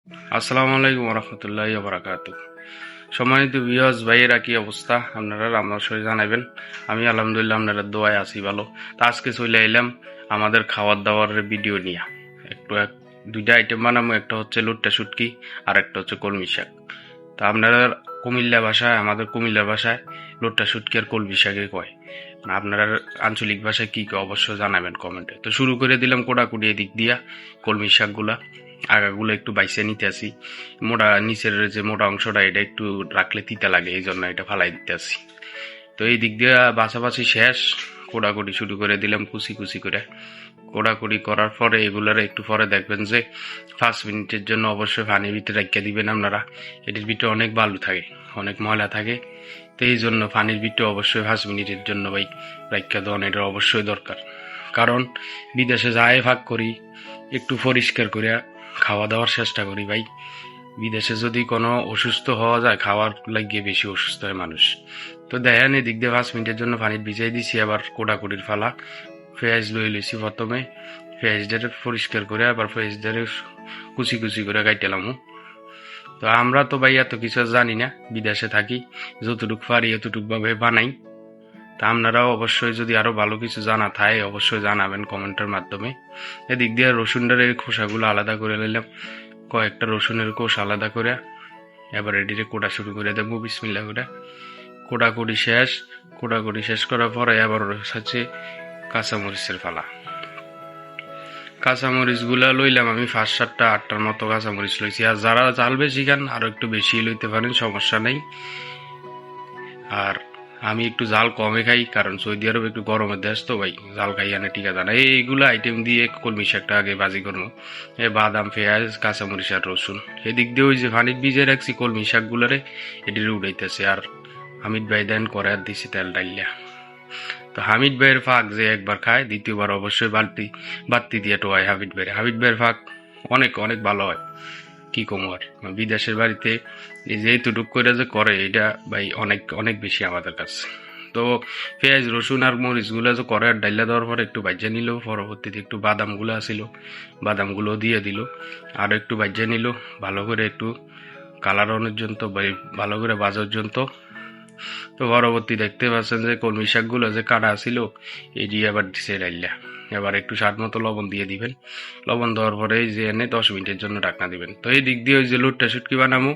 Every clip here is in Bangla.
আসসালামু আলাইকুম রহমতুল্লাহি বারাকাতুহু। সম্মানিত ভিউয়ার্স ভাইয়েরা, কি অবস্থা আপনারা? আমার সবাই জানাবেন। আমি আলহামদুলিল্লাহ আপনারা দোয়ায় আছি ভালো। তো আজকে চলে এলাম আমাদের খাবার দাবারের ভিডিও নিয়ে। দুইটা আইটেম বানাবো, একটা হচ্ছে লুট্টা শুটকি আর একটা হচ্ছে কলমি শাক। তা আপনারা আমাদের কুমিল্লা ভাষায় লুট্টা শুটকি আর কলমি শাকে কয়। আপনারা আঞ্চলিক ভাষায় কি কয় অবশ্যই জানাবেন কমেন্টে। তো শুরু করে দিলাম কোটাকুটি এদিক দিয়া কলমি শাকগুলা আগাগুলো একটু বাইসে নিতে আসি। নিচের যে মোটা অংশটা এটা একটু রাখলে তিতা লাগে, এই জন্য এটা ফালাই দিতে আসি। তো এই দিক দিয়ে বাছাবাছি শেষ, কোড়াকুড়ি শুরু করে দিলাম কুচি কুচি করে। কোড়াকুড়ি করার পরে এগুলার একটু পরে দেখবেন যে 5 মিনিটের জন্য অবশ্যই পানির ভিতরে রাখিয়ে দিবেন আপনারা। এটির ভিতরে অনেক বালু থাকে, অনেক ময়লা থাকে। তো এই জন্য পানির ভিতরে অবশ্যই 5 মিনিটের জন্য ভাই রাখিয়ে দেওয়া এটা অবশ্যই দরকার। কারণ বিদেশে যাই ভাগ করি একটু পরিষ্কার করে খাওয়া দাওয়ার চেষ্টা করি ভাই। বিদেশে যদি কোনো অসুস্থ হওয়া যায়, খাওয়ার লাগিয়ে বেশি অসুস্থ হয় মানুষ। তো দেখেন এদিক দিয়ে 5 মিনিটের জন্য পানি ভিজাই দিছি। আবার কোটাকুটির ফালা পেঁয়াজ লই লইছি। প্রথমে পেঁয়াজটারে পরিষ্কার করে আবার পেঁয়াজটারে কুচি কুচি করে কাইটেলাম। তো আমরা তো ভাই এত কিছু জানি না, বিদেশে থাকি, যতটুক পারি এতটুক ভাবে বানাই। তা আপনারাও অবশ্যই যদি আরো ভালো কিছু জানা থাকে অবশ্যই জানাবেন কমেন্টের মাধ্যমে। এদিক দিয়ে রসুনটার খোসাগুলো আলাদা করে নিলাম, কয়েকটা রসুনের কোষ আলাদা করে। এবার এটিরে কোটা শুরু করে দেবো বিসমিল্লাহ করে। কোটাকুটি শেষ করার পরে আবার হচ্ছে কাঁচামরিচের ফালা। কাঁচামরিচ গুলা লইলাম আমি 5, 7, 8টার মতো কাঁচামরিচ লইছি। আর যারা জাল বেশি খান আরো একটু বেশি লইতে পারেন, সমস্যা নেই। আর আমি একটু জাল কমে খাই, কারণ সৌদি আরব একটু গরমের দেশ তো ভাই, জাল খাই আনে টিকা জানা। এইগুলো আইটেম দিয়ে কলমি শাকটা আগে ভাজি করবো। বাদাম, পেঁয়াজ, কাঁচামরিচ আর রসুন। এদিক দিয়ে ওই যে পানির ভিজে রাখছি কলমি শাকগুলারে এটির উড়াইতেছে। আর হামিদ ভাই দেন করে আর দিছি তেল ডাইলা। তো হামিদ ভাইয়ের ফাঁক যে একবার খায় দ্বিতীয়বার অবশ্যই বাড়তি দিয়ে টোয়ায় হামিদ ভাইয়ের ফাঁক অনেক অনেক ভালো হয়। কি কম আর বিদেশের বাড়িতে এই যে এইটুক করে যে করে এটা ভাই অনেক অনেক বেশি আমাদের কাছে। তো পেঁয়াজ, রসুন আর মরিচ গুলো যে করে আর ডাইলা দেওয়ার পরে একটু ভাজা নিল। পরবর্তীতে একটু বাদাম গুলো আসিল, বাদামগুলো দিয়ে দিল। আর একটু ভাজা নিল ভালো করে, একটু কালার অনেক জন্য ভালো করে বাজার জন্য। তো পরবর্তী দেখতে পাচ্ছেন যে কলমি শাকগুলো যে কাটা ছিল এটি আবার দিছে ডাইলা। এবার একটু স্বাদ মতো লবণ দিয়ে দিবেন। লবণ দেওয়ার পরে যে এনে 10 মিনিটের জন্য ঢাকনা দিবেন। তো এই দিক দিয়ে ওই যে লুট্টা শুটকি বানাবো,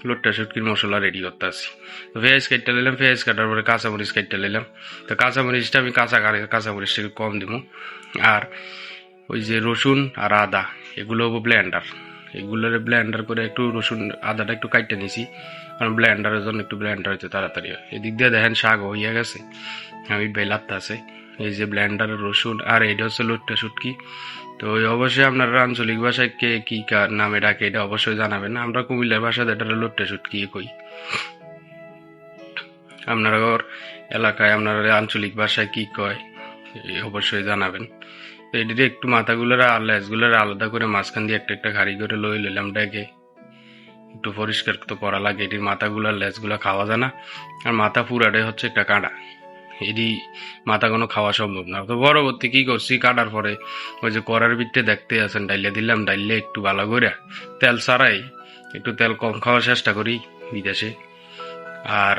লুট্টা শুটকির মশলা রেডি করতে আসি। তো পেঁয়াজ কাটতে নিলাম, পেঁয়াজ কাটার পরে কাঁচামরিচ কাটতে নিলাম। তো কাঁচামরিচটা আমি কাঁচামরিচটা একটু কম দিব। আর ওই যে রসুন আর আদা এগুলো ব্লেন্ডার করে একটু রসুন আদাটা একটু কাটতে নিছি, কারণ ব্লেন্ডারের জন্য একটু ব্লেন্ডার হইতে তাড়াতাড়ি হয়। এদিক দিয়ে দেখেন শাক হইয়া গেছে, হামিদ ভাই লাত্তা আছে। এই যে ব্লেন্ডারের রসুন আর এটা হচ্ছে লুট্টা শুটকি। তো অবশ্যই আপনারা আঞ্চলিক ভাষায় কে কি নামে ডাকে এটা অবশ্যই জানাবেন। আমরা কুমিল্লার ভাষাতে এটা লুট্টা শুটকি কই। আপনারা এলাকায় আপনারা আঞ্চলিক ভাষায় কি কয় অবশ্যই জানাবেন। তো এটিতে একটু মাথাগুলোর আর লেজগুলোর আলাদা করে মাঝখান দিয়ে একটা একটা খাড়ি করে লইলাম ডেকে। একটু পরিষ্কার তো করা লাগে, এটির মাথাগুলার লেজগুলা খাওয়া যায় না। আর মাথা পুরাটাই হচ্ছে একটা কাঁটা, এটি মাথা কোনো খাওয়া সম্ভব না। তো পরবর্তী কি করছি, কাটার পরে ওই যে কড়ার ভিতরে দেখতে আছেন ডাইলে দিলাম। ডাইলে একটু ভালো করে তেল ছাড়াই, একটু তেল কম খাওয়ার চেষ্টা করি বিদেশে। আর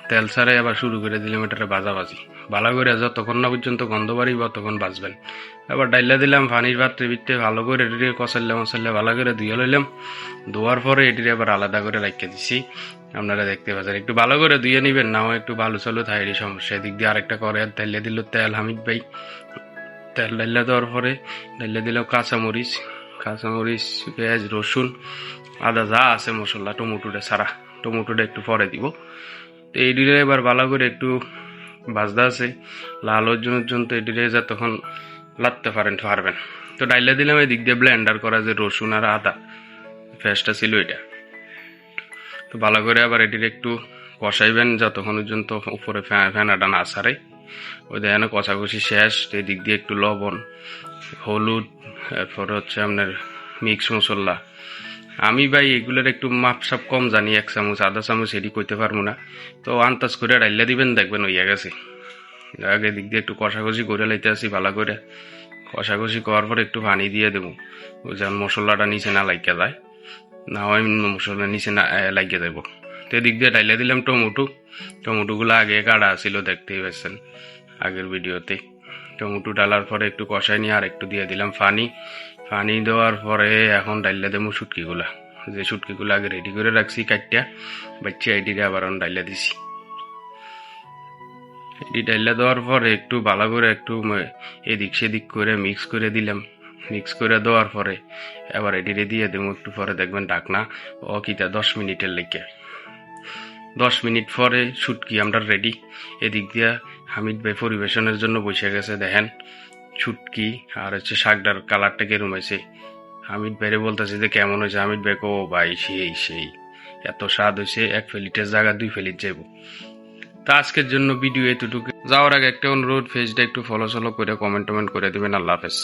তেল ছাড়াই আবার শুরু করে দিলাম এটারে ভাজাভাজি ভালো করে, যতক্ষণ না পর্যন্ত গন্ধ বাড়িব ততক্ষণ ভাজবেন। আবার ডাইলা দিলাম পানির পাত্রের ভিতরে ভালো করে এটিরে মশাল্লা ভালো করে ধুয়ে লইলাম। ধোয়ার পরে এটিরে আবার আলাদা করে রাখিয়ে দিছি। আপনারা দেখতে পাচ্ছেন একটু ভালো করে ধুয়ে নিবেন, নাও একটু ভালো চালু থাকে এই সমস্যা। এদিক দিয়ে আরেকটা করে ডাইলে দিল তেল হামিদ ভাই। তেল ডাইলা দেওয়ার পরে ডাইলে দিল কাঁচামরিচ, পেঁয়াজ, রসুন, আদা যা আছে মশলা, টমেটোটা একটু পরে দিব। তো এটিরে এবার ভালো করে একটু ভাজতে আছে লাল অর্জনের জন্য। এটিরে যা তখন লাগতে পারবেন। তো ডাইলে দিলাম। এই দিক দিয়ে ব্লেন্ডার করা যে রসুন আর আদা পেস্টটা ছিল এটা। তো ভালো করে আবার এটির একটু কষাইবেন যতক্ষণ পর্যন্ত উপরে ফেনাটা না ছাড়ে। ওই দেখেন কষাকষি শেষ। এই দিক দিয়ে একটু লবণ, হলুদ, এরপরে হচ্ছে আপনার মিক্স মশলা। আমি ভাই এগুলোর একটু মাপসাপ কম জানি, 1 চামচ আধা চামচ এটি কইতে পারবো না। তো আন্দাজ করে ডাইলে দিবেন, দেখবেন হইয়া গেছে। আগে দিক দিয়ে একটু কষাকষি করে লাইতে আসি ভালো করে। কষাকষি করার পর একটু পানি দিয়ে দেবো যেমন মশলাটা নিচে না লাইকা যায়। না হয় মশলা নিচে না লাগিয়ে যাবো। তো এদিক দিয়ে ডাইলে দিলাম টমেটোগুলো আগে কাটা ছিল, দেখতেই পাচ্ছেন আগের ভিডিওতে। টমেটো ডালার পরে একটু কষাই নিয়ে আর একটু দিয়ে দিলাম পানি দেওয়ার পরে এখন ডাইলে দেবো শুটকিগুলা, যে শুটকিগুলো আগে রেডি করে রাখছি কাটটা বাচ্চা এটিকে আবার ডাইলে দিছি। এটি ডাইলে দেওয়ার পরে একটু ভালো করে একটু এদিক সেদিক করে মিক্স করে দিলাম। মিক্স করে দেওয়ার পরে এবার এটিরে দিয়ে দেবো একটু পরে, দেখবেন ডাকনা কিটা 10 মিনিটের লেগে। 10 মিনিট পরে শুটকি আমরা রেডি। এদিক দিয়া হামিদ ভাই পরিবেশনের জন্য বসে গেছে, দেখেন শুটকি আর শাকটার কালারটা কেরম হয়েছে। হামিদ ভাইরে বলতেছে যে কেমন হয়েছে, হামিদ ভাই ও ভাই সেই এত স্বাদ হয়েছে, 1 প্লেটের জায়গা 2 প্লেট যাবো। তা আজকের জন্য ভিডিও এতটুকু। যাওয়ার আগে একটা অনুরোধ, পেজটা একটু ফলো করে কমেন্ট করে দিবেন। আল্লাহ হাফেজ।